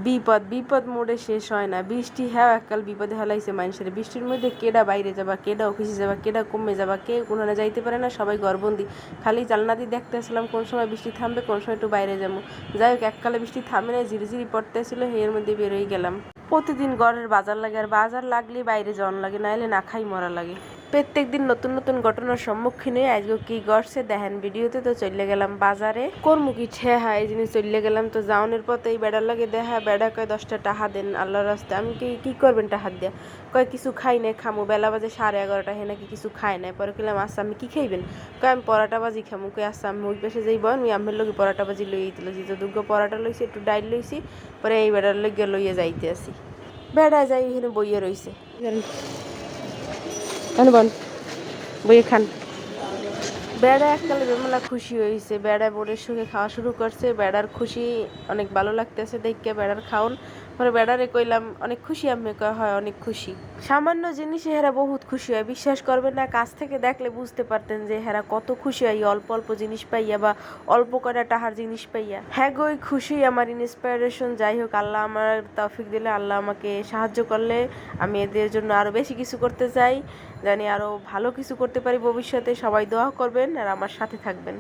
বিপদ বিপদ মোড়ে শেষ হয় না। বৃষ্টি হ্যাঁ এককাল বিপদে হেলাইছে মানুষের। বৃষ্টির মধ্যে কেডা বাইরে যাবা, কেডা অফিসে যাবা, কেডা কমে যাবা, কে কোনোখানে যাইতে পারে না, সবাই ঘরবন্দি। খালি জানলা দিয়ে দেখতে আসলাম কোন সময় বৃষ্টি থামবে, কোন সময় একটু বাইরে যাবো। যাই হোক এককালে বৃষ্টি থামে না, ঝিরিঝিরি পড়তেছিল, এর মধ্যে বেরোই গেলাম। প্রতিদিন ঘরের বাজার লাগে, আর বাজার লাগলে বাইরে যাওয়ান লাগে, নাইলে না খাই মরা লাগে। প্রত্যেক দিন নতুন নতুন ঘটনার সম্মুখীন হয়ে আজকে কি করছে দেখেন ভিডিওতে। তো চলে গেলাম বাজারে, কর্মু কি ঠেহা এই জিনিস চলে গেলাম। তো যাওনের পথে এই বেড়ার লাগে দেখা, বেড়া কয় 10টা টাকা দেন আল্লাহর রাস্তায়। আমি কি করবেন টাকা দিয়া? কয় কিছু খাই নাই, খামু বেলা বাজে 11:30, হে নাকি কিছু খাই নাই। পরে কইলাম আচ্ছা আমি কি খাইবেন? কয় আমি পরাটা বাজি খামু। কই আচ্ছা আমি ওই পাশে যাই বন, আমি আমের লগে পরাটা বাজি লইয়ে দিতেছি। তো দুর্গ পরাটা লইছি, একটু ডাইল লইছি, পরে এই বেড়ার লগে লইয়ে যাইতে আসি। বেড়া যাই এখানে বইয়ে রইছে, বন বইয়ে খান। বেড়া এককালে বেমেলা খুশি হয়েছে, বেড়া বোনের সঙ্গে খাওয়া শুরু করছে। বেড়ার খুশি অনেক ভালো লাগতেছে দেখে বেড়ার খাওন। পরে বেড়ারে কইলাম অনেক খুশি? আমি কয় হয় অনেক খুশি। সামান্য জিনিসে হেরা বহুত খুশি হয়, বিশ্বাস করবেন না, কাছ থেকে দেখলে বুঝতে পারতেন যে হেরা কত খুশি হয় অল্প অল্প জিনিস পাইয়া বা অল্প কয়টা টাহার জিনিস পাইয়া। হ্যাঁ গো ওই খুশি আমার ইন্সপিরেশন। যাই হোক আল্লাহ আমার তৌফিক দিলে, আল্লাহ আমাকে সাহায্য করলে আমি এদের জন্য আরো বেশি কিছু করতে চাই, জানি আরো ভালো কিছু করতে পারি ভবিষ্যতে। সবাই দোয়া করবেন আর আমার সাথে থাকবেন।